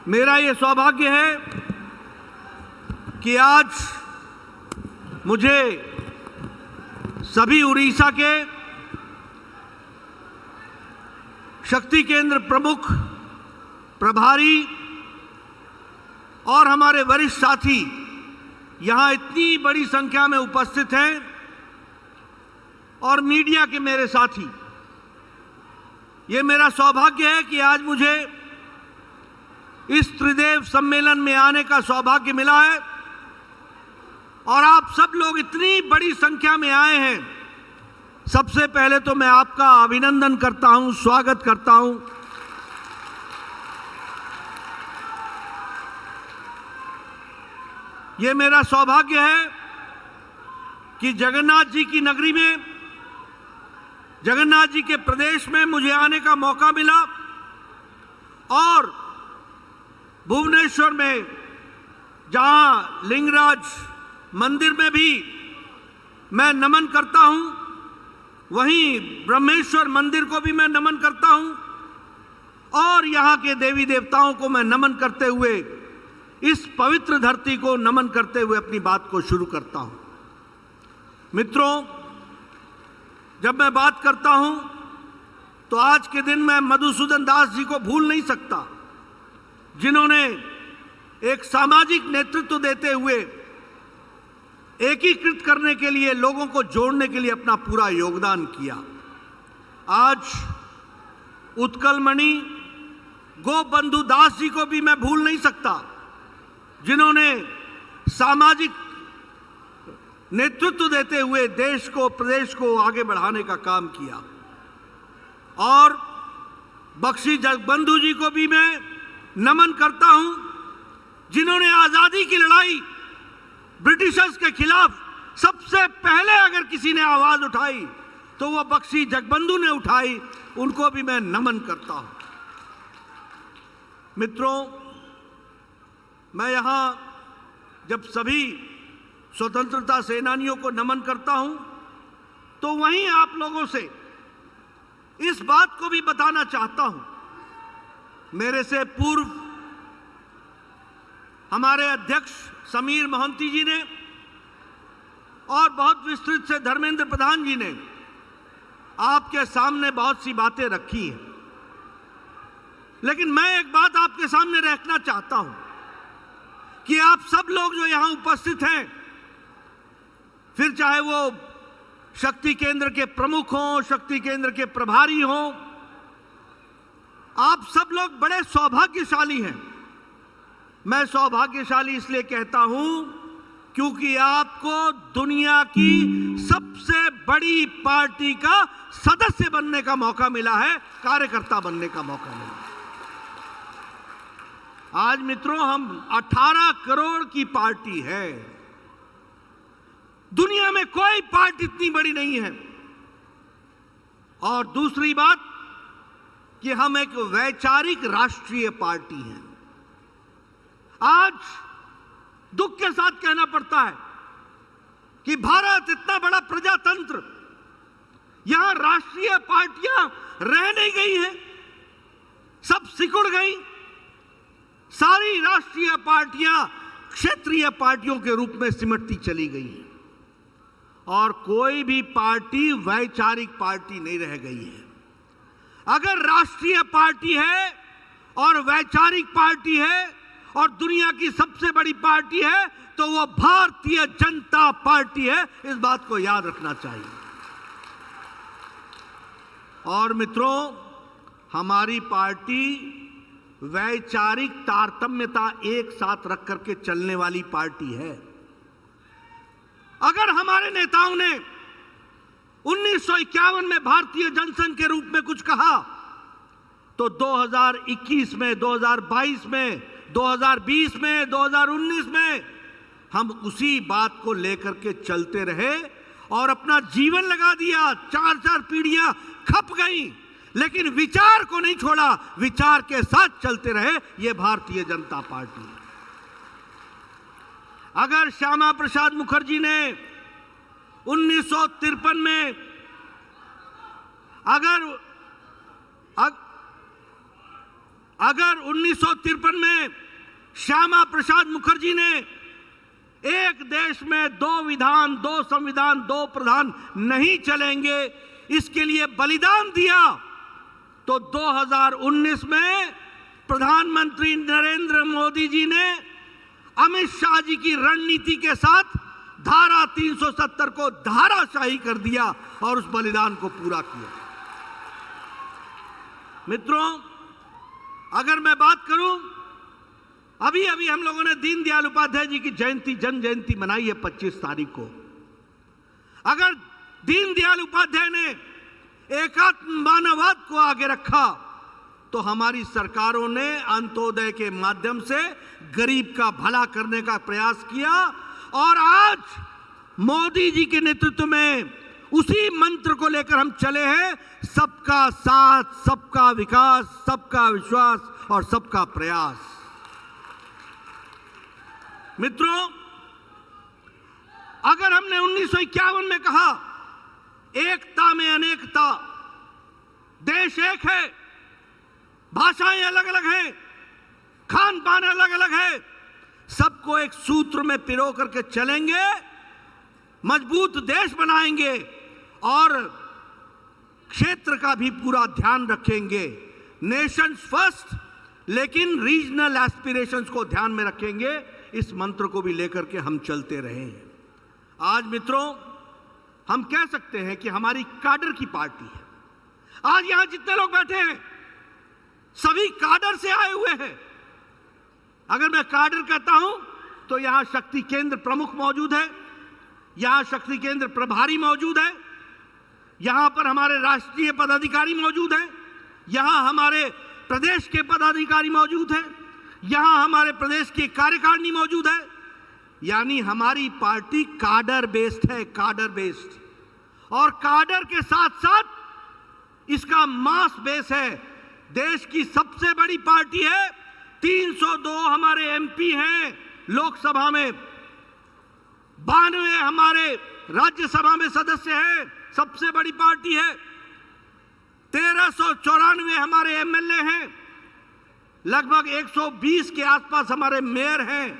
मेरा ये सौभाग्य है कि आज मुझे सभी उड़ीसा के शक्ति केंद्र प्रमुख, प्रभारी और हमारे वरिष्ठ साथी यहाँ इतनी बड़ी संख्या में उपस्थित हैं और मीडिया के मेरे साथी, ये मेरा सौभाग्य है कि आज मुझे इस त्रिदेव सम्मेलन में आने का सौभाग्य मिला है और आप सब लोग इतनी बड़ी संख्या में आए हैं। सबसे पहले तो मैं आपका अभिनंदन करता हूं, स्वागत करता हूं। ये मेरा सौभाग्य है कि जगन्नाथ जी की नगरी में, जगन्नाथ जी के प्रदेश में मुझे आने का मौका मिला और भुवनेश्वर में जहां लिंगराज मंदिर में भी मैं नमन करता हूं, वहीं ब्रह्मेश्वर मंदिर को भी मैं नमन करता हूं और यहां के देवी देवताओं को मैं नमन करते हुए, इस पवित्र धरती को नमन करते हुए अपनी बात को शुरू करता हूं। मित्रों, जब मैं बात करता हूं तो आज के दिन मैं मधुसूदन दास जी को भूल नहीं सकता, जिन्होंने एक सामाजिक नेतृत्व देते हुए एकीकृत करने के लिए, लोगों को जोड़ने के लिए अपना पूरा योगदान किया। आज उत्कलमणि गोपबंधु दास जी को भी मैं भूल नहीं सकता, जिन्होंने सामाजिक नेतृत्व देते हुए देश को, प्रदेश को आगे बढ़ाने का काम किया। और बख्शी जगबंधु जी को भी मैं नमन करता हूं, जिन्होंने आजादी की लड़ाई ब्रिटिशर्स के खिलाफ सबसे पहले अगर किसी ने आवाज उठाई तो वो बख्शी जगबंधु ने उठाई। उनको भी मैं नमन करता हूं। मित्रों, मैं यहां जब सभी स्वतंत्रता सेनानियों को नमन करता हूं तो वहीं आप लोगों से इस बात को भी बताना चाहता हूं। मेरे से पूर्व हमारे अध्यक्ष समीर मोहंती जी ने और बहुत विस्तृत से धर्मेंद्र प्रधान जी ने आपके सामने बहुत सी बातें रखी हैं, लेकिन मैं एक बात आपके सामने रखना चाहता हूं कि आप सब लोग जो यहां उपस्थित हैं, फिर चाहे वो शक्ति केंद्र के प्रमुख हों, शक्ति केंद्र के प्रभारी हों, आप सब लोग बड़े सौभाग्यशाली हैं। मैं सौभाग्यशाली इसलिए कहता हूं क्योंकि आपको दुनिया की सबसे बड़ी पार्टी का सदस्य बनने का मौका मिला है, कार्यकर्ता बनने का मौका मिला। आज मित्रों, हम 18 करोड़ की पार्टी है। दुनिया में कोई पार्टी इतनी बड़ी नहीं है। और दूसरी बात कि हम एक वैचारिक राष्ट्रीय पार्टी हैं। आज दुख के साथ कहना पड़ता है कि भारत इतना बड़ा प्रजातंत्र, यहां राष्ट्रीय पार्टियां रह नहीं गई हैं, सब सिकुड़ गई। सारी राष्ट्रीय पार्टियां क्षेत्रीय पार्टियों के रूप में सिमटती चली गई हैं और कोई भी पार्टी वैचारिक पार्टी नहीं रह गई है। अगर राष्ट्रीय पार्टी है और वैचारिक पार्टी है और दुनिया की सबसे बड़ी पार्टी है तो वो भारतीय जनता पार्टी है। इस बात को याद रखना चाहिए। और मित्रों, हमारी पार्टी वैचारिक तारतम्यता एक साथ रख करके चलने वाली पार्टी है। अगर हमारे नेताओं ने 1951 में भारतीय जनसंघ के रूप में कुछ कहा तो 2021 में, 2022 में, 2020 में, 2019 में हम उसी बात को लेकर के चलते रहे और अपना जीवन लगा दिया। 4-4 पीढ़ियां खप गई, लेकिन विचार को नहीं छोड़ा, विचार के साथ चलते रहे। यह भारतीय जनता पार्टी है। अगर श्यामा प्रसाद मुखर्जी ने 1953 में अगर 1953 में श्यामा प्रसाद मुखर्जी ने एक देश में 2 विधान, 2 संविधान, 2 प्रधान नहीं चलेंगे इसके लिए बलिदान दिया, तो 2019 में प्रधानमंत्री नरेंद्र मोदी जी ने अमित शाह जी की रणनीति के साथ धारा 370 को धाराशाही कर दिया और उस बलिदान को पूरा किया। मित्रों, अगर मैं बात करूं, अभी अभी हम लोगों ने दीनदयाल उपाध्याय जी की जयंती, जन्म जयंती मनाई है 25 तारीख को। अगर दीनदयाल उपाध्याय ने एकात्म मानववाद को आगे रखा तो हमारी सरकारों ने अंत्योदय के माध्यम से गरीब का भला करने का प्रयास किया और आज मोदी जी के नेतृत्व में उसी मंत्र को लेकर हम चले हैं, सबका साथ, सबका विकास, सबका विश्वास और सबका प्रयास। मित्रों, अगर हमने 1951 में कहा एकता में अनेकता, देश एक है, भाषाएं अलग अलग हैं, खान पान अलग अलग है, सबको एक सूत्र में पिरो करके चलेंगे, मजबूत देश बनाएंगे और क्षेत्र का भी पूरा ध्यान रखेंगे। नेशन फर्स्ट, लेकिन रीजनल एस्पिरेशंस को ध्यान में रखेंगे। इस मंत्र को भी लेकर के हम चलते रहे। आज मित्रों, हम कह सकते हैं कि हमारी काडर की पार्टी है। आज यहां जितने लोग बैठे हैं सभी काडर से आए हुए हैं। अगर मैं काडर कहता हूं तो यहां शक्ति केंद्र प्रमुख मौजूद है, यहां शक्ति केंद्र प्रभारी मौजूद है, यहां पर हमारे राष्ट्रीय पदाधिकारी मौजूद हैं, यहां हमारे प्रदेश के पदाधिकारी मौजूद हैं, यहां हमारे प्रदेश की कार्यकारिणी मौजूद है। यानी हमारी पार्टी काडर बेस्ड है, काडर बेस्ड। और काडर के साथ साथ इसका मास बेस है। देश की सबसे बड़ी पार्टी है, 302 हमारे एमपी हैं लोकसभा में, 92 हमारे राज्यसभा में सदस्य हैं, सबसे बड़ी पार्टी है। 1394 हमारे एमएलए हैं, लगभग 120 के आसपास हमारे मेयर हैं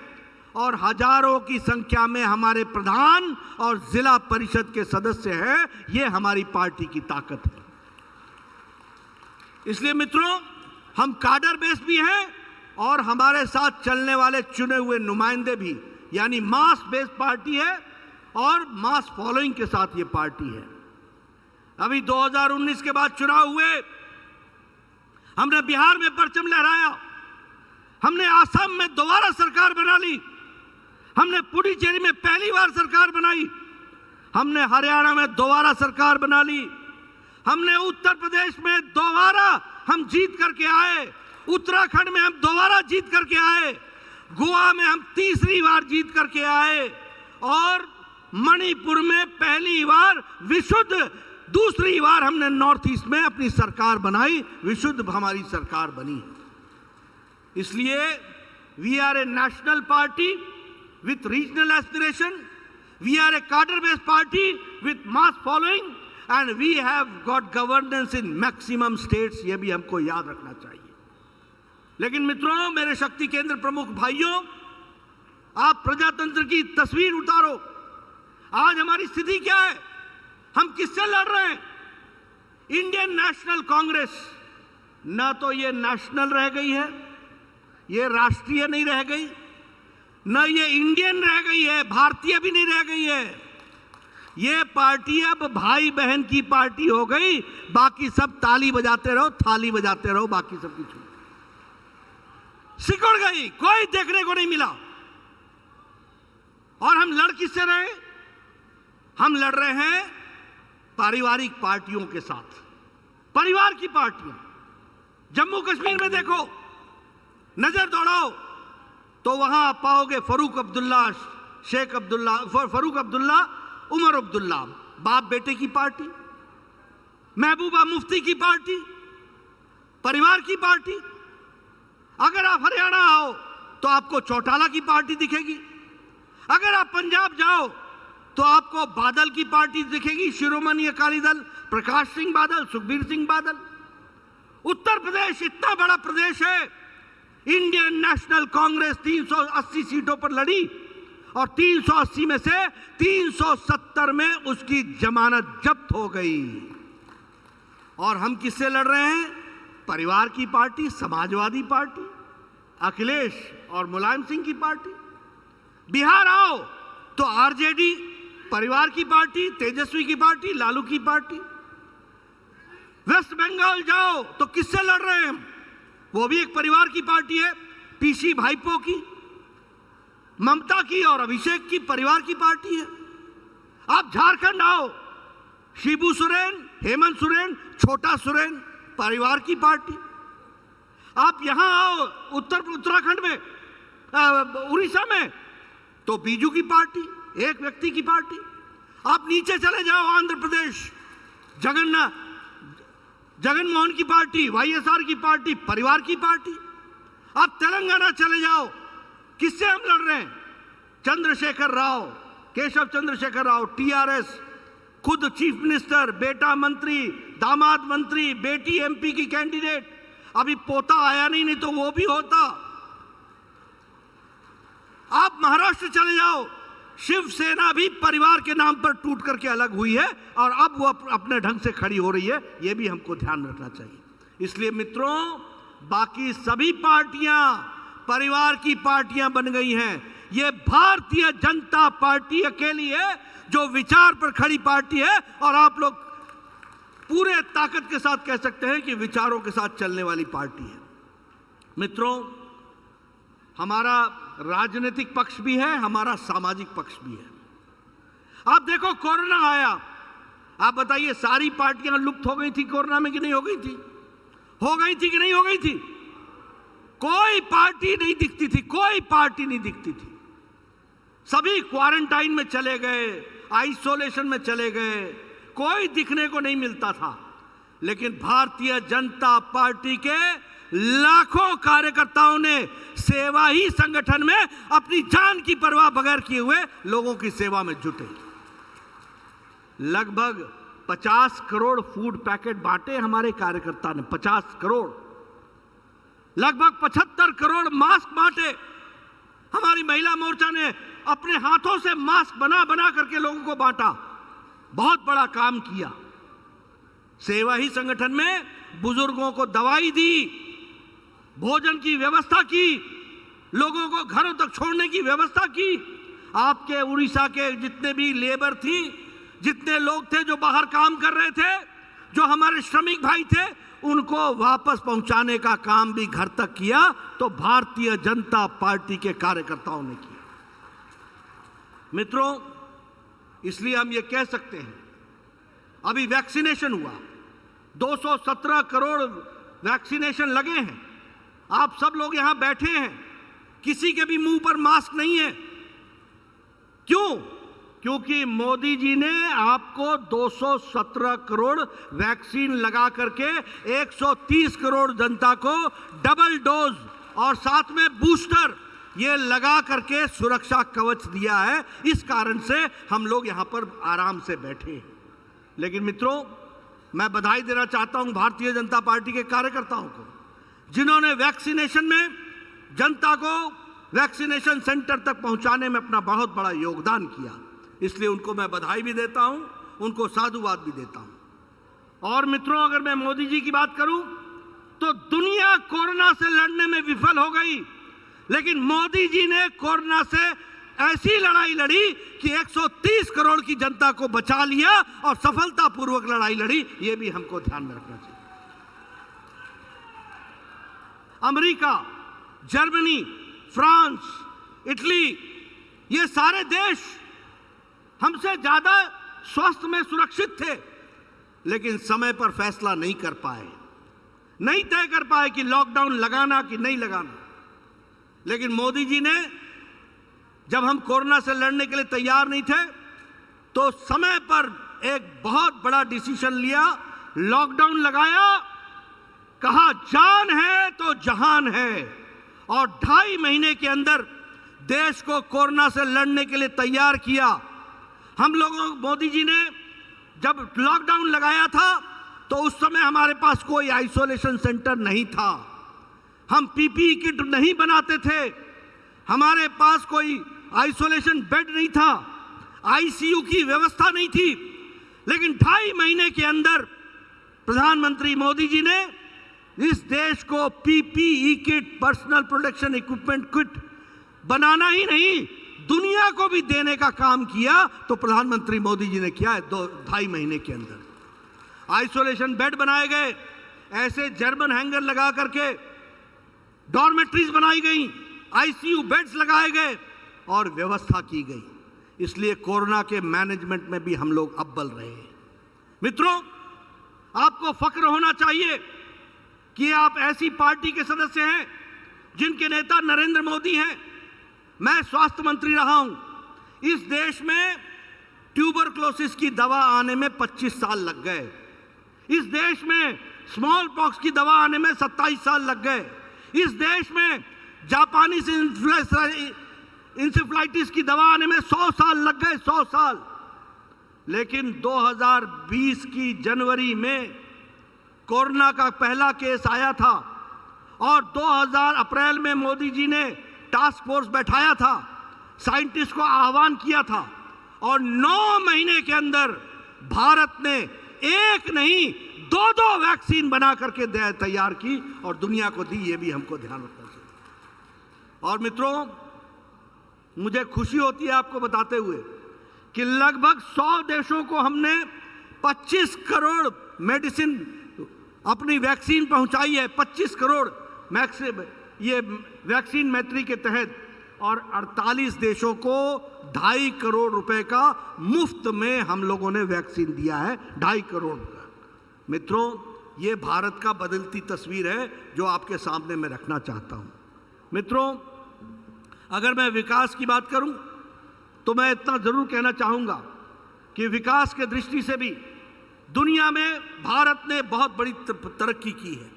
और हजारों की संख्या में हमारे प्रधान और जिला परिषद के सदस्य हैं। ये हमारी पार्टी की ताकत है। इसलिए मित्रों, हम काडर बेस भी हैं और हमारे साथ चलने वाले चुने हुए नुमाइंदे भी, यानी मास बेस पार्टी है और मास फॉलोइंग के साथ ये पार्टी है। अभी 2019 के बाद चुनाव हुए, हमने बिहार में परचम लहराया, हमने आसाम में दोबारा सरकार बना ली, हमने पुडुचेरी में पहली बार सरकार बनाई, हमने हरियाणा में दोबारा सरकार बना ली, हमने उत्तर प्रदेश में दोबारा हम जीत करके आए, उत्तराखंड में हम दोबारा जीत करके आए, गोवा में हम तीसरी बार जीत करके आए और मणिपुर में पहली बार विशुद्ध, दूसरी बार हमने नॉर्थ ईस्ट में अपनी सरकार बनाई, विशुद्ध हमारी सरकार बनी। इसलिए we are a national party with regional aspiration, we are a cadre based party with mass following and we have got governance in maximum states. यह भी हमको याद रखना चाहिए। लेकिन मित्रों, मेरे शक्ति केंद्र प्रमुख भाइयों, आप प्रजातंत्र की तस्वीर उतारो। आज हमारी स्थिति क्या है? हम किससे लड़ रहे हैं? Indian national Congress. ना तो ये नेशनल रह गई है, ये राष्ट्रीय नहीं रह गई, न ये इंडियन रह गई है, भारतीय भी नहीं रह गई है। ये पार्टी अब भाई बहन की पार्टी हो गई। बाकी सब ताली बजाते रहो, थाली बजाते रहो, बाकी सब कुछ सिकुड़ गई, कोई देखने को नहीं मिला। और हम लड़ किससे रहे? हम लड़ रहे हैं पारिवारिक पार्टियों के साथ, परिवार की पार्टियां। जम्मू कश्मीर में देखो, नजर दौड़ाओ तो वहां आप पाओगे फारूक अब्दुल्ला, शेख अब्दुल्ला, फारूक अब्दुल्ला, उमर अब्दुल्ला, बाप बेटे की पार्टी, महबूबा मुफ्ती की पार्टी, परिवार की पार्टी। अगर आप हरियाणा आओ तो आपको चौटाला की पार्टी दिखेगी, अगर आप पंजाब जाओ तो आपको बादल की पार्टी दिखेगी, शिरोमणि अकाली दल, प्रकाश सिंह बादल, सुखबीर सिंह बादल। उत्तर प्रदेश इतना बड़ा प्रदेश है, इंडियन नेशनल कांग्रेस 380 सीटों पर लड़ी और 380 में से 370 में उसकी जमानत जब्त हो गई। और हम किससे लड़ रहे हैं? परिवार की पार्टी, समाजवादी पार्टी, अखिलेश और मुलायम सिंह की पार्टी। बिहार आओ तो आरजेडी, परिवार की पार्टी, तेजस्वी की पार्टी, लालू की पार्टी। वेस्ट बंगाल जाओ तो किससे लड़ रहे हैं हम? वो भी एक परिवार की पार्टी है, पीसी भाइपो की, ममता की और अभिषेक की परिवार की पार्टी है। आप झारखंड आओ, शिबू सोरेन, हेमंत सोरेन, छोटा सोरेन, परिवार की पार्टी। आप यहां आओ उत्तराखंड में, उड़ीसा में, तो बीजू की पार्टी, एक व्यक्ति की पार्टी। आप नीचे चले जाओ, आंध्र प्रदेश, जगनमोहन की पार्टी, वाईएसआर की पार्टी, परिवार की पार्टी। आप तेलंगाना चले जाओ, किससे हम लड़ रहे हैं? चंद्रशेखर राव, केशव चंद्रशेखर राव, टीआरएस, खुद चीफ मिनिस्टर, बेटा मंत्री, दामाद मंत्री, बेटी एमपी की कैंडिडेट। अभी पोता आया नहीं तो वो भी होता। आप महाराष्ट्र चले जाओ, शिवसेना भी परिवार के नाम पर टूट करके अलग हुई है और अब वो अपने ढंग से खड़ी हो रही है। ये भी हमको ध्यान रखना चाहिए। इसलिए मित्रों, बाकी सभी पार्टियां परिवार की पार्टियां बन गई हैं। ये भारतीय जनता पार्टी अकेली है जो विचार पर खड़ी पार्टी है और आप लोग पूरे ताकत के साथ कह सकते हैं कि विचारों के साथ चलने वाली पार्टी है। मित्रों, हमारा राजनीतिक पक्ष भी है, हमारा सामाजिक पक्ष भी है। आप देखो, कोरोना आया, आप बताइए सारी पार्टियां लुप्त हो गई थी कोरोना में कि नहीं हो गई थी? हो गई थी कि नहीं हो गई थी? कोई पार्टी नहीं दिखती थी, कोई पार्टी नहीं दिखती थी। सभी क्वारंटाइन में चले गए, आइसोलेशन में चले गए, कोई दिखने को नहीं मिलता था। लेकिन भारतीय जनता पार्टी के लाखों कार्यकर्ताओं ने सेवा ही संगठन में अपनी जान की परवाह बगैर किए हुए लोगों की सेवा में जुटे। लगभग 50 करोड़ फूड पैकेट बांटे हमारे कार्यकर्ता ने, 50 करोड़। लगभग 75 करोड़ मास्क बांटे। हमारी महिला मोर्चा ने अपने हाथों से मास्क बना बना करके लोगों को बांटा। बहुत बड़ा काम किया। सेवा ही संगठन में बुजुर्गों को दवाई दी, भोजन की व्यवस्था की, लोगों को घरों तक छोड़ने की व्यवस्था की। आपके उड़ीसा के जितने भी लेबर थी, जितने लोग थे जो बाहर काम कर रहे थे, जो हमारे श्रमिक भाई थे, उनको वापस पहुंचाने का काम भी घर तक किया तो भारतीय जनता पार्टी के कार्यकर्ताओं ने किया। मित्रों, इसलिए हम ये कह सकते हैं, अभी वैक्सीनेशन हुआ, 217 करोड़ वैक्सीनेशन लगे हैं। आप सब लोग यहां बैठे हैं, किसी के भी मुंह पर मास्क नहीं है। क्यों? क्योंकि मोदी जी ने आपको 217 करोड़ वैक्सीन लगा करके 130 करोड़ जनता को डबल डोज और साथ में बूस्टर ये लगा करके सुरक्षा कवच दिया है। इस कारण से हम लोग यहां पर आराम से बैठे हैं। लेकिन मित्रों, मैं बधाई देना चाहता हूं भारतीय जनता पार्टी के कार्यकर्ताओं को, जिन्होंने वैक्सीनेशन में जनता को वैक्सीनेशन सेंटर तक पहुंचाने में अपना बहुत बड़ा योगदान किया। इसलिए उनको मैं बधाई भी देता हूं, उनको साधुवाद भी देता हूं। और मित्रों, अगर मैं मोदी जी की बात करूं तो दुनिया कोरोना से लड़ने में विफल हो गई, लेकिन मोदी जी ने कोरोना से ऐसी लड़ाई लड़ी कि 130 करोड़ की जनता को बचा लिया और सफलतापूर्वक लड़ाई लड़ी। यह भी हमको ध्यान में रखना चाहिए। अमेरिका, जर्मनी, फ्रांस, इटली, ये सारे देश हमसे ज्यादा स्वास्थ्य में सुरक्षित थे, लेकिन समय पर फैसला नहीं कर पाए, नहीं तय कर पाए कि लॉकडाउन लगाना कि नहीं लगाना। लेकिन मोदी जी ने, जब हम कोरोना से लड़ने के लिए तैयार नहीं थे, तो समय पर एक बहुत बड़ा डिसीजन लिया, लॉकडाउन लगाया, कहा जान है तो जहान है, और 2.5 महीने के अंदर देश को कोरोना से लड़ने के लिए तैयार किया। हम लोगों, मोदी जी ने जब लॉकडाउन लगाया था तो उस समय हमारे पास कोई आइसोलेशन सेंटर नहीं था, हम पीपीई किट नहीं बनाते थे, हमारे पास कोई आइसोलेशन बेड नहीं था, आईसीयू की व्यवस्था नहीं थी। लेकिन 2.5 महीने के अंदर प्रधानमंत्री मोदी जी ने इस देश को PPE kit, personal protection equipment kit बनाना ही नहीं, दुनिया को भी देने का काम किया। तो प्रधानमंत्री मोदी जी ने किया है 2.5 महीने के अंदर। आइसोलेशन बेड बनाए गए, ऐसे जर्मन हैंगर लगा करके डॉर्मेट्रीज बनाई गई, आईसीयू बेड्स लगाए गए और व्यवस्था की गई। इसलिए कोरोना के मैनेजमेंट में भी हम लोग अव्वल रहे। मित्रों, आपको फक्र होना चाहिए कि आप ऐसी पार्टी के सदस्य हैं जिनके नेता नरेंद्र मोदी हैं। मैं स्वास्थ्य मंत्री रहा हूं। इस देश में ट्यूबरक्लोसिस की दवा आने में 25 साल लग गए। इस देश में स्मॉल पॉक्स की दवा आने में 27 साल लग गए। इस देश में जापानी इंसेफ्लाइटिस की दवा आने में 100 साल लग गए, 100 साल। लेकिन 2020 की जनवरी में कोरोना का पहला केस आया था और 2000 अप्रैल में मोदी जी ने टास्क फोर्स बैठाया था, साइंटिस्ट को आह्वान किया था और 9 महीने के अंदर भारत ने एक नहीं 2 वैक्सीन बना करके तैयार की और दुनिया को दी। ये भी हमको ध्यान रखना चाहिए। और मित्रों, मुझे खुशी होती है आपको बताते हुए कि लगभग 100 देशों को हमने 25 करोड़ मेडिसिन अपनी वैक्सीन पहुंचाई है। 25 करोड़ ये वैक्सीन मैत्री के तहत, और 48 देशों को 2.5 करोड़ रुपए का मुफ्त में हम लोगों ने वैक्सीन दिया है, 2.5 करोड़ रुपए। मित्रों, ये भारत का बदलती तस्वीर है जो आपके सामने मैं रखना चाहता हूं। मित्रों, अगर मैं विकास की बात करूं तो मैं इतना जरूर कहना चाहूंगा कि विकास के दृष्टि से भी दुनिया में भारत ने बहुत बड़ी तरक्की की है।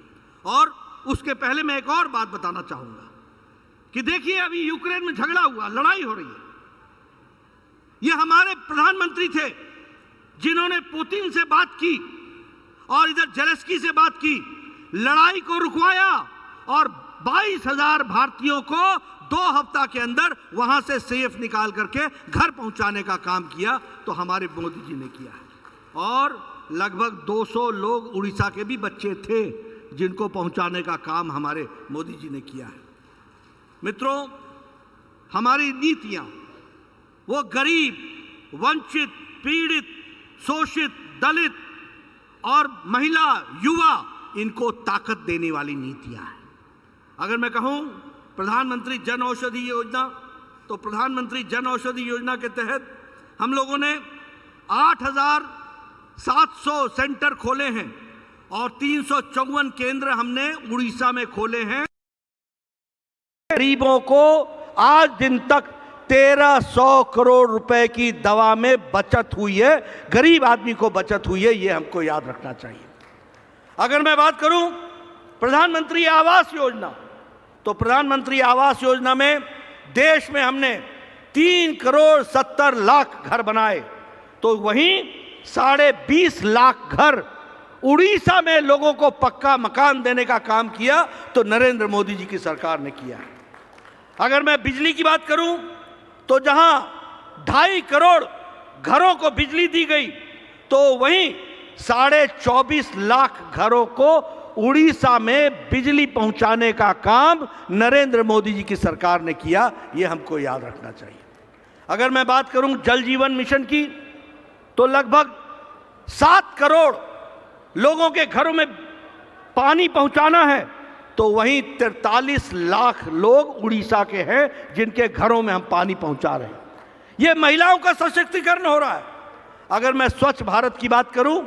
और उसके पहले मैं एक और बात बताना चाहूंगा कि देखिए, अभी यूक्रेन में झगड़ा हुआ, लड़ाई हो रही है। ये हमारे प्रधानमंत्री थे जिन्होंने पुतिन से बात की और इधर जेलेंस्की से बात की, लड़ाई को रुकवाया और 22,000 भारतीयों को 2 हफ्ता के अंदर वहां से सेफ निकाल करके घर पहुंचाने का काम किया। तो हमारे मोदी जी ने किया है। और लगभग 200 लोग उड़ीसा के भी बच्चे थे जिनको पहुंचाने का काम हमारे मोदी जी ने किया है। मित्रों, हमारी नीतियां वो गरीब, वंचित, पीड़ित, शोषित, दलित और महिला, युवा, इनको ताकत देने वाली नीतियां हैं। अगर मैं कहूं प्रधानमंत्री जन औषधि योजना, तो प्रधानमंत्री जन औषधि योजना के तहत हम लोगों ने 8,700 सेंटर खोले हैं और 354 केंद्र हमने उड़ीसा में खोले हैं। गरीबों को आज दिन तक 1,300 करोड़ रुपए की दवा में बचत हुई है, गरीब आदमी को बचत हुई है, ये हमको याद रखना चाहिए। अगर मैं बात करूं प्रधानमंत्री आवास योजना, तो प्रधानमंत्री आवास योजना में देश में हमने 3,70,00,000 घर बनाए, तो वहीं 20.5 लाख घर उड़ीसा में लोगों को पक्का मकान देने का काम किया, तो नरेंद्र मोदी जी की सरकार ने किया है। अगर मैं बिजली की बात करूं तो जहां 2.5 करोड़ घरों को बिजली दी गई, तो वहीं 24.5 लाख घरों को उड़ीसा में बिजली पहुंचाने का काम नरेंद्र मोदी जी की सरकार ने किया। यह हमको याद रखना चाहिए। अगर मैं बात करूं जल जीवन मिशन की, तो लगभग 7 करोड़ लोगों के घरों में पानी पहुंचाना है, तो वहीं 43 लाख लोग उड़ीसा के हैं जिनके घरों में हम पानी पहुंचा रहे हैं। यह महिलाओं का सशक्तिकरण हो रहा है। अगर मैं स्वच्छ भारत की बात करूं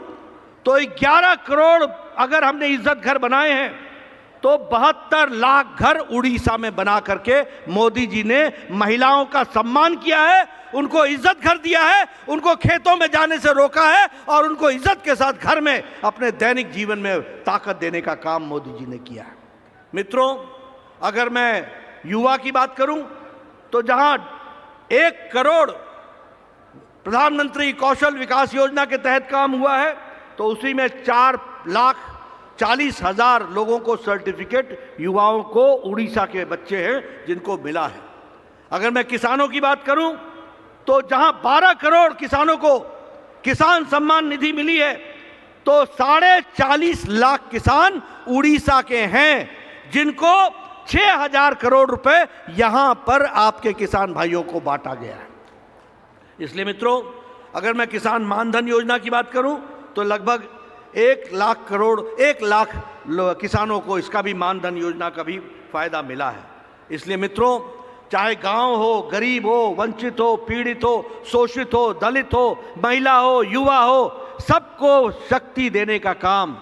तो 11 करोड़ अगर हमने इज्जत घर बनाए हैं, तो 72 लाख घर उड़ीसा में बना करके मोदी जी ने महिलाओं का सम्मान किया है, उनको इज्जत घर दिया है, उनको खेतों में जाने से रोका है और उनको इज्जत के साथ घर में अपने दैनिक जीवन में ताकत देने का काम मोदी जी ने किया है। मित्रों, अगर मैं युवा की बात करूं तो जहां 1 करोड़ प्रधानमंत्री कौशल विकास योजना के तहत काम हुआ है, तो उसी में 4 8,40,000 लोगों को सर्टिफिकेट, युवाओं को उड़ीसा के बच्चे हैं जिनको मिला है। अगर मैं किसानों की बात करूं तो जहां 12 करोड़ किसानों को किसान सम्मान निधि मिली है, तो 40.5 लाख किसान उड़ीसा के हैं जिनको 6,000 करोड़ रुपए यहां पर आपके किसान भाइयों को बांटा गया है। इसलिए मित्रों, अगर मैं किसान मानधन योजना की बात करूं तो लगभग 1 लाख किसानों को इसका भी मानधन योजना का भी फायदा मिला है। इसलिए मित्रों, चाहे गांव हो, गरीब हो, वंचित हो, पीड़ित हो, शोषित हो, दलित हो, महिला हो, युवा हो, सबको शक्ति देने का काम,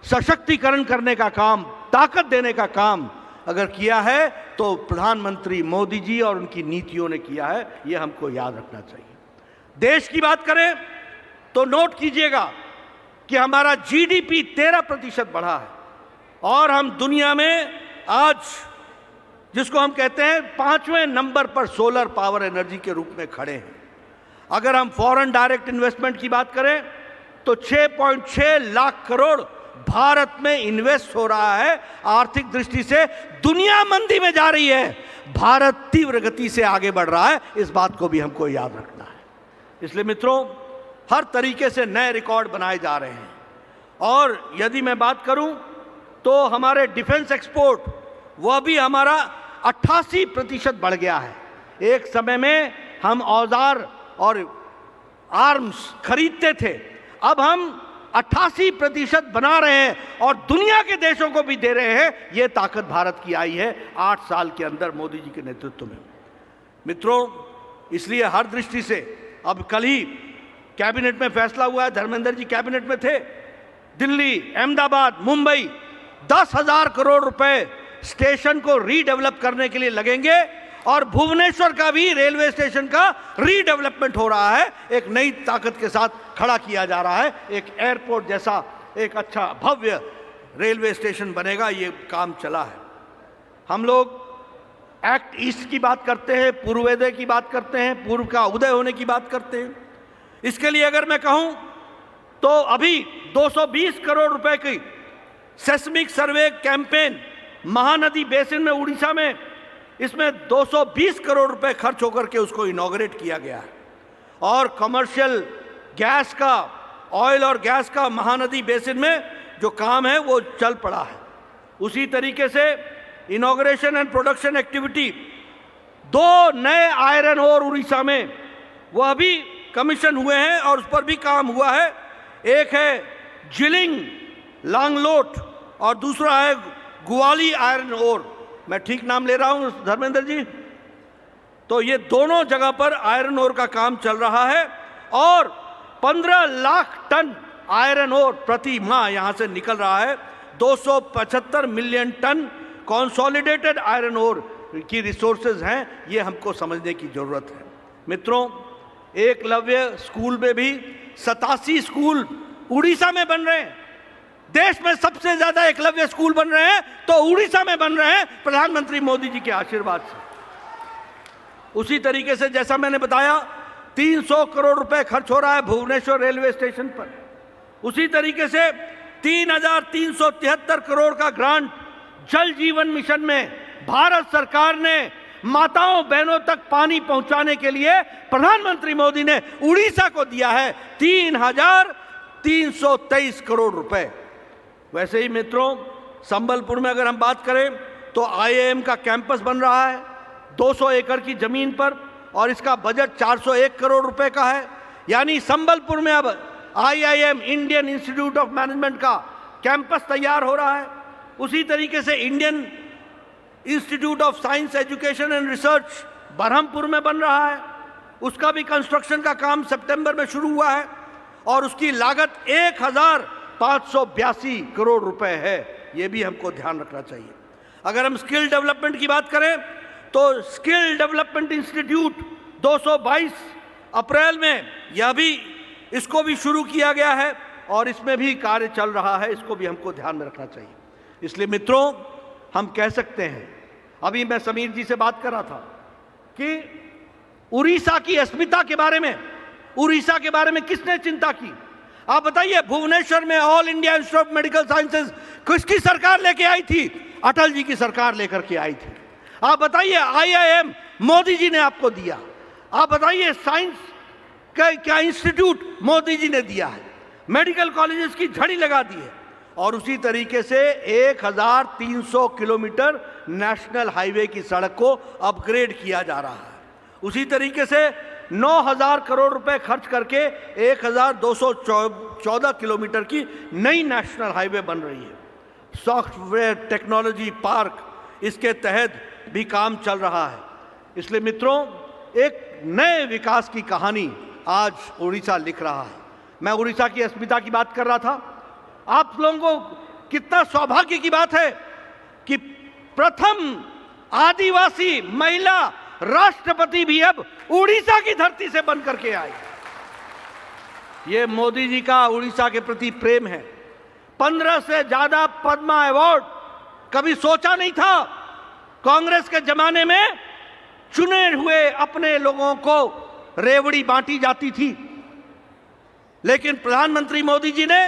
सशक्तिकरण करने का काम, ताकत देने का काम अगर किया है तो प्रधानमंत्री मोदी जी और उनकी नीतियों ने किया है, यह हमको याद रखना चाहिए। देश की बात करें तो नोट कीजिएगा कि हमारा जीडीपी 13% बढ़ा है और हम दुनिया में आज जिसको हम कहते हैं 5वें नंबर पर सोलर पावर एनर्जी के रूप में खड़े हैं। अगर हम फॉरेन डायरेक्ट इन्वेस्टमेंट की बात करें तो 6.6 लाख करोड़ भारत में इन्वेस्ट हो रहा है। आर्थिक दृष्टि से दुनिया मंदी में जा रही है, भारत तीव्र गति से आगे बढ़ रहा है, इस बात को भी हमको याद रखना है। इसलिए मित्रों, हर तरीके से नए रिकॉर्ड बनाए जा रहे हैं। और यदि मैं बात करूं तो हमारे डिफेंस एक्सपोर्ट वह भी हमारा 88% बढ़ गया है। एक समय में हम औजार और आर्म्स खरीदते थे, अब हम 88% बना रहे हैं और दुनिया के देशों को भी दे रहे हैं। यह ताकत भारत की आई है 8 साल के अंदर मोदी जी के नेतृत्व में। मित्रों, इसलिए हर दृष्टि से अब कल ही कैबिनेट में फैसला हुआ है, धर्मेंद्र जी कैबिनेट में थे, दिल्ली, अहमदाबाद, मुंबई 10,000 करोड़ रुपए स्टेशन को रीडेवलप करने के लिए लगेंगे और भुवनेश्वर का भी रेलवे स्टेशन का रीडेवलपमेंट हो रहा है, एक नई ताकत के साथ खड़ा किया जा रहा है। एक एयरपोर्ट जैसा एक अच्छा भव्य रेलवे स्टेशन बनेगा, ये काम चला है। हम लोग एक्ट ईस्ट की बात करते हैं, पूर्वोदय की बात करते हैं, पूर्व का उदय होने की बात करते हैं। इसके लिए अगर मैं कहूं तो अभी 220 करोड़ रुपए की सेस्मिक सर्वे कैंपेन महानदी बेसिन में उड़ीसा में, इसमें 220 करोड़ रुपए खर्च होकर के उसको इनॉग्रेट किया गया है। और कमर्शियल गैस का, ऑयल और गैस का महानदी बेसिन में जो काम है वो चल पड़ा है। उसी तरीके से इनॉग्रेशन एंड प्रोडक्शन एक्टिविटी, 2 नए आयरन ओर उड़ीसा में वह भी कमीशन हुए हैं और उस पर भी काम हुआ है। एक है जिलिंग लांगलोट और दूसरा है गुवाली आयरन ओर। मैं ठीक नाम ले रहा हूं धर्मेंद्र जी? तो ये दोनों जगह पर आयरन ओर का काम चल रहा है और 15 लाख टन आयरन ओर प्रति माह यहां से निकल रहा है। 275 million tonne consolidated iron ore की रिसोर्सेज हैं, ये हमको समझने की जरूरत है। मित्रों, एकलव्य स्कूल में भी 87 स्कूल उड़ीसा में बन रहे हैं। देश में सबसे ज्यादा एकलव्य स्कूल बन रहे हैं तो उड़ीसा में बन रहे हैं, प्रधानमंत्री मोदी जी के आशीर्वाद से। उसी तरीके से जैसा मैंने बताया 300 करोड़ रुपए खर्च हो रहा है भुवनेश्वर रेलवे स्टेशन पर। उसी तरीके से 3,373 करोड़ का ग्रांट जल जीवन मिशन में भारत सरकार ने माताओं बहनों तक पानी पहुंचाने के लिए प्रधानमंत्री मोदी ने उड़ीसा को दिया है 3,323 करोड़ रुपए। वैसे ही मित्रों, संबलपुर में अगर हम बात करें तो आईआईएम का कैंपस बन रहा है 200 एकड़ की जमीन पर और इसका बजट 401 करोड़ रुपए का है। यानी संबलपुर में अब IIM, Indian Institute of Management का कैंपस तैयार हो रहा है। उसी तरीके से Indian Institute of Science Education and Research Berhampur में बन रहा है, उसका भी कंस्ट्रक्शन का काम सितंबर में शुरू हुआ है और उसकी लागत 1,582 करोड़ रुपए है। यह भी हमको ध्यान रखना चाहिए। अगर हम स्किल डेवलपमेंट की बात करें तो स्किल डेवलपमेंट इंस्टीट्यूट 222 अप्रैल में यह भी, इसको भी शुरू किया गया है और इसमें भी कार्य चल रहा है, इसको भी हमको ध्यान में रखना चाहिए। इसलिए मित्रों, हम कह सकते हैं, अभी मैं समीर जी से बात कर रहा था कि उड़ीसा की अस्मिता के बारे में, उड़ीसा के बारे में किसने चिंता की? आप बताइए, भुवनेश्वर में all India institute of medical sciences किसकी सरकार लेके आई थी? अटल जी की सरकार लेकर के आई थी। आप बताइए, IIM मोदी जी ने आपको दिया। आप बताइए, साइंस का क्या इंस्टीट्यूट मोदी जी ने दिया है। मेडिकल कॉलेजेस की झड़ी लगा दी है। और उसी तरीके से 1300 किलोमीटर नेशनल हाईवे की सड़क को अपग्रेड किया जा रहा है। उसी तरीके से 9000 करोड़ रुपए खर्च करके 1214 किलोमीटर की नई नेशनल हाईवे बन रही है। सॉफ्टवेयर टेक्नोलॉजी पार्क, इसके तहत भी काम चल रहा है। इसलिए मित्रों, एक नए विकास की कहानी आज उड़ीसा लिख रहा है। मैं उड़ीसा की अस्मिता की बात कर रहा था। आप लोगों को कितना सौभाग्य की बात है कि प्रथम आदिवासी महिला राष्ट्रपति भी अब उड़ीसा की धरती से बन करके आई। ये मोदी जी का उड़ीसा के प्रति प्रेम है। 15 से ज्यादा पद्मा अवार्ड, कभी सोचा नहीं था। कांग्रेस के जमाने में चुने हुए अपने लोगों को रेवड़ी बांटी जाती थी, लेकिन प्रधानमंत्री मोदी जी ने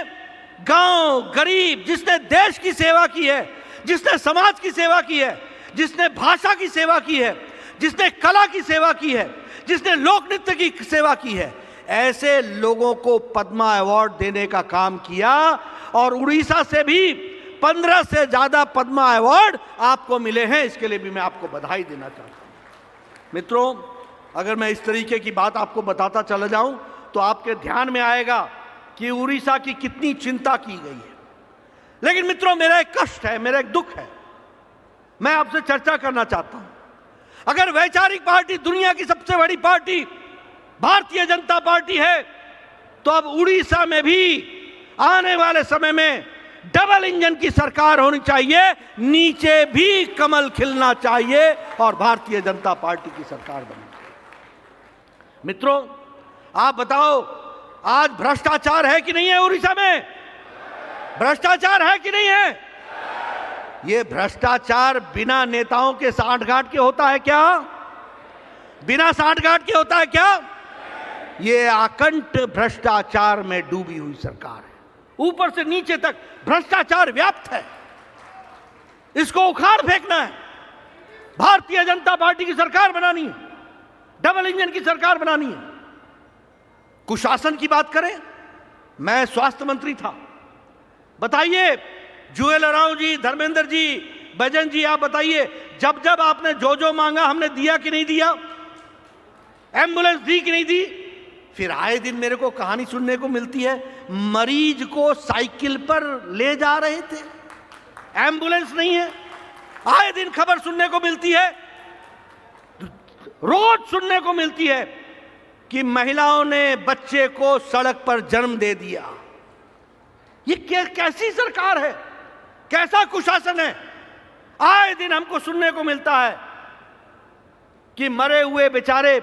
गांव गरीब, जिसने देश की सेवा की है, जिसने समाज की सेवा की है, जिसने भाषा की सेवा की है, जिसने कला की सेवा की है, जिसने लोक नृत्य की सेवा की है, ऐसे लोगों को पद्मा अवार्ड देने का काम किया। और उड़ीसा से भी 15 से ज्यादा पद्मा अवार्ड आपको मिले हैं। इसके लिए भी मैं आपको बधाई देना चाहता हूं। मित्रों, अगर मैं इस तरीके की बात आपको बताता चला जाऊं तो आपके ध्यान में आएगा कि उड़ीसा की कितनी चिंता की गई है। लेकिन मित्रों, मेरा एक कष्ट है, मेरा एक दुख है, मैं आपसे चर्चा करना चाहता हूं। अगर वैचारिक पार्टी, दुनिया की सबसे बड़ी पार्टी भारतीय जनता पार्टी है, तो अब उड़ीसा में भी आने वाले समय में डबल इंजन की सरकार होनी चाहिए, नीचे भी कमल खिलना चाहिए और भारतीय जनता पार्टी की सरकार बननी चाहिए। मित्रों, आप बताओ, आज भ्रष्टाचार है कि नहीं है उड़ीसा में? भ्रष्टाचार है कि नहीं है? ये भ्रष्टाचार बिना नेताओं के सांठगांठ के होता है क्या? बिना सांठगांठ के होता है क्या? ये आकंठ भ्रष्टाचार में डूबी हुई सरकार है। ऊपर से नीचे तक भ्रष्टाचार व्याप्त है। इसको उखाड़ फेंकना है। भारतीय जनता पार्टी की सरकार बनानी है, डबल इंजन की सरकार बनानी है। कुशासन की बात करें, मैं स्वास्थ्य मंत्री था। बताइए, जुएल ओरांव जी, धर्मेंद्र जी, बैजन जी, आप बताइए, जब जब आपने जो मांगा हमने दिया कि नहीं दिया? एम्बुलेंस दी कि नहीं दी? फिर आए दिन मेरे को कहानी सुनने को मिलती है, मरीज को साइकिल पर ले जा रहे थे, एम्बुलेंस नहीं है। आए दिन खबर सुनने को मिलती है, रोज सुनने को मिलती है कि महिलाओं ने बच्चे को सड़क पर जन्म दे दिया। ये कैसी सरकार है? कैसा कुशासन है? आए दिन हमको सुनने को मिलता है कि मरे हुए बेचारे,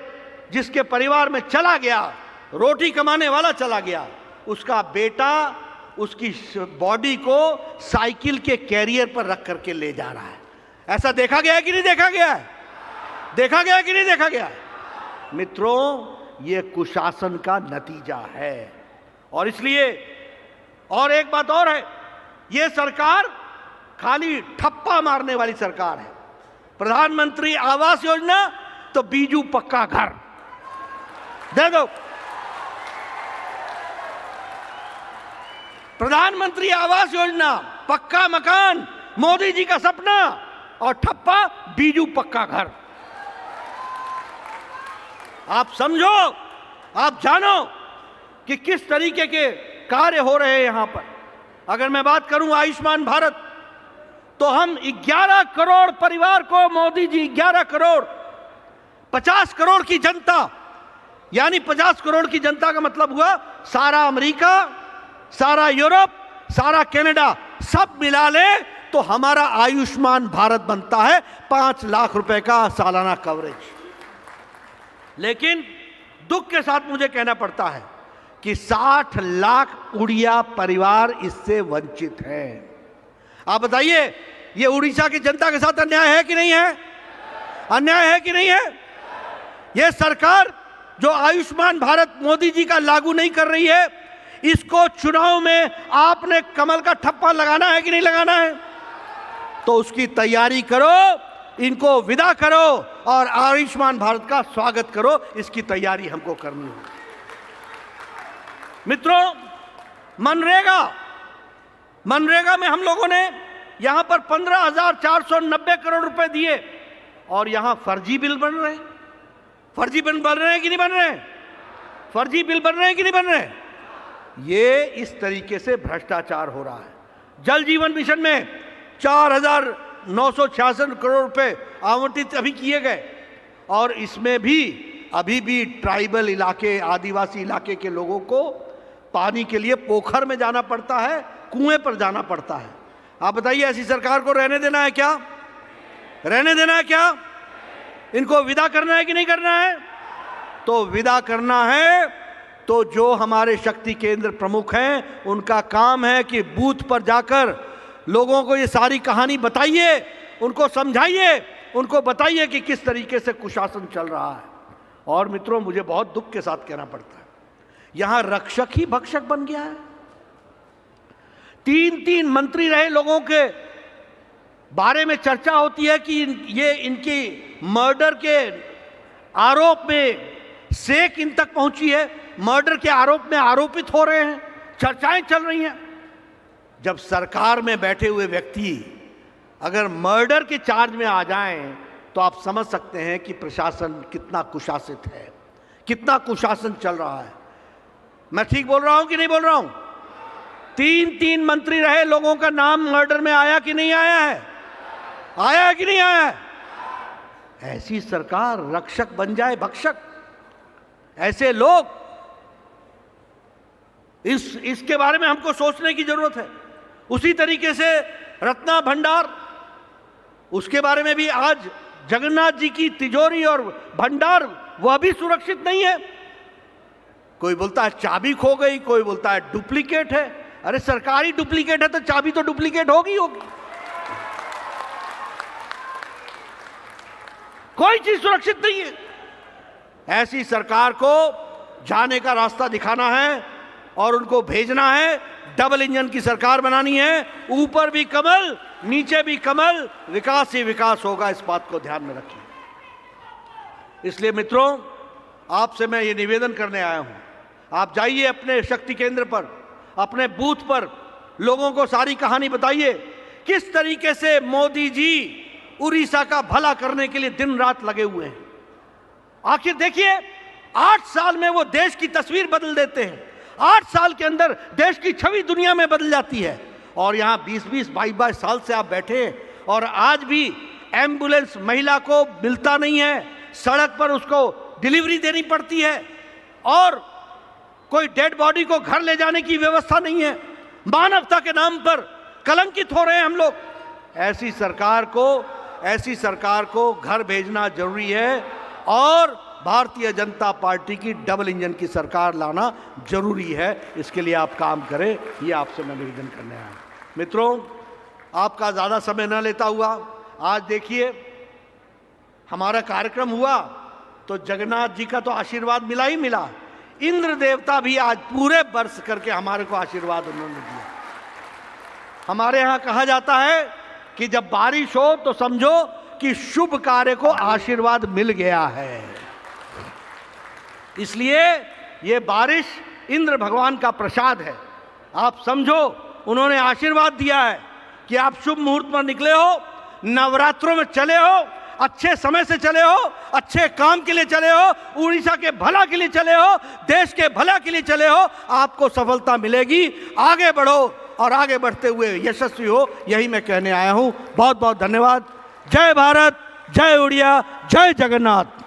जिसके परिवार में चला गया, रोटी कमाने वाला चला गया, उसका बेटा उसकी बॉडी को साइकिल के कैरियर पर रख करके ले जा रहा है। ऐसा देखा गया है कि नहीं देखा गया है? देखा गया कि नहीं देखा गया? मित्रों, यह कुशासन का नतीजा है। और इसलिए और एक बात और है, यह सरकार खाली ठप्पा मारने वाली सरकार है। प्रधानमंत्री आवास योजना तो बीजू पक्का घर दे दो। प्रधानमंत्री आवास योजना, पक्का मकान, मोदी जी का सपना, और ठप्पा बीजू पक्का घर। आप समझो, आप जानो कि किस तरीके के कार्य हो रहे हैं यहां पर। अगर मैं बात करूं आयुष्मान भारत, तो हम 11 करोड़ परिवार को मोदी जी 11 करोड़ 50 करोड़ की जनता, यानी 50 करोड़ की जनता का मतलब हुआ सारा अमेरिका, सारा यूरोप, सारा कनाडा, सब मिला ले तो हमारा आयुष्मान भारत बनता है 5 लाख रुपए का सालाना कवरेज। लेकिन दुख के साथ मुझे कहना पड़ता है कि 60 लाख उड़िया परिवार इससे वंचित हैं। आप बताइए, ये उड़ीसा की जनता के साथ अन्याय है कि नहीं है? अन्याय है कि नहीं है? यह सरकार जो आयुष्मान भारत मोदी जी का लागू नहीं कर रही है, इसको चुनाव में आपने कमल का ठप्पा लगाना है कि नहीं लगाना है? तो उसकी तैयारी करो, इनको विदा करो और आयुष्मान भारत का स्वागत करो। इसकी तैयारी हमको करनी है। मित्रों, मनरेगा में हम लोगों ने यहां पर 15,490 करोड़ रुपए दिए और यहां फर्जी बिल बन रहे हैं। फर्जी बिल बन रहे हैं कि नहीं बन रहे? फर्जी बिल बन रहे हैं कि नहीं बन रहे? ये इस तरीके से भ्रष्टाचार हो रहा है। जल जीवन मिशन में 4,966 करोड़ रुपए आवंटित अभी किए गए और इसमें भी अभी भी ट्राइबल इलाके, आदिवासी इलाके के लोगों को पानी के लिए पोखर में जाना पड़ता है, कुएं पर जाना पड़ता है। आप बताइए, ऐसी सरकार को रहने देना है क्या? रहने देना है क्या? इनको विदा करना है कि नहीं करना है? तो विदा करना है तो जो हमारे शक्ति केंद्र प्रमुख हैं उनका काम है कि बूथ पर जाकर लोगों को ये सारी कहानी बताइए, उनको समझाइए, उनको बताइए कि किस तरीके से कुशासन चल रहा है। और मित्रों, मुझे बहुत दुख के साथ कहना पड़ता है, यहां रक्षक ही भक्षक बन गया है। 3 मंत्री रहे, लोगों के बारे में चर्चा होती है कि ये इनकी मर्डर के आरोप में सेक इन तक पहुंची है, मर्डर के आरोप में आरोपित हो रहे हैं, चर्चाएं चल रही हैं। जब सरकार में बैठे हुए व्यक्ति अगर मर्डर के चार्ज में आ जाएं तो आप समझ सकते हैं कि प्रशासन कितना कुशासित है, कितना कुशासन चल रहा है। मैं ठीक बोल रहा हूं कि नहीं बोल रहा हूं? 3 मंत्री रहे, लोगों का नाम मर्डर में आया कि नहीं आया है? आया है कि नहीं आया है? ऐसी सरकार रक्षक बन जाए भक्षक, ऐसे लोग, इसके बारे में हमको सोचने की जरूरत है। उसी तरीके से रत्ना भंडार, उसके बारे में भी आज जगन्नाथ जी की तिजोरी और भंडार वह भी सुरक्षित नहीं है। कोई बोलता है चाबी खो गई, कोई बोलता है डुप्लीकेट है। अरे सरकारी डुप्लीकेट है तो चाबी तो डुप्लीकेट होगी। कोई चीज सुरक्षित नहीं है। ऐसी सरकार को जाने का रास्ता दिखाना है और उनको भेजना है। डबल इंजन की सरकार बनानी है, ऊपर भी कमल, नीचे भी कमल, विकास ही विकास होगा। इस बात को ध्यान में रखिए। इसलिए मित्रों, आपसे मैं ये निवेदन करने आया हूं, आप जाइए अपने शक्ति केंद्र पर, अपने बूथ पर, लोगों को सारी कहानी बताइए किस तरीके से मोदी जी उड़ीसा का भला करने के लिए दिन रात लगे हुए हैं। आखिर देखिए, 8 साल में वो देश की तस्वीर बदल देते हैं। 8 साल के अंदर देश की छवि दुनिया में बदल जाती है। और यहां 20-20, 22 साल से आप बैठे और आज भी एम्बुलेंस महिला को मिलता नहीं है, सड़क पर उसको डिलीवरी देनी पड़ती है और कोई डेड बॉडी को घर ले जाने की व्यवस्था नहीं है। मानवता के नाम पर कलंकित हो रहे हैं हम लोग। ऐसी सरकार को घर भेजना जरूरी है और भारतीय जनता पार्टी की डबल इंजन की सरकार लाना जरूरी है। इसके लिए आप काम करें, ये आपसे मैं निवेदन करने आया। मित्रों, आपका ज़्यादा समय न लेता हुआ, आज देखिए हमारा कार्यक्रम हुआ तो जगन्नाथ जी का तो आशीर्वाद मिला ही मिला, इंद्र देवता भी आज पूरे बरस करके हमारे को आशीर्वाद उन्होंने दिया। हमारे यहाँ कहा जाता है कि जब बारिश हो तो समझो कि शुभ कार्य को आशीर्वाद मिल गया है। इसलिए ये बारिश इंद्र भगवान का प्रसाद है। आप समझो, उन्होंने आशीर्वाद दिया है कि आप शुभ मुहूर्त पर निकले हो, नवरात्रों में चले हो, अच्छे समय से चले हो, अच्छे काम के लिए चले हो, उड़ीसा के भला के लिए चले हो, देश के भला के लिए चले हो, आपको सफलता मिलेगी। आगे बढ़ो और आगे बढ़ते हुए यशस्वी हो, यही मैं कहने आया हूं। बहुत बहुत धन्यवाद। जय भारत, जय उड़िया, जय जगन्नाथ।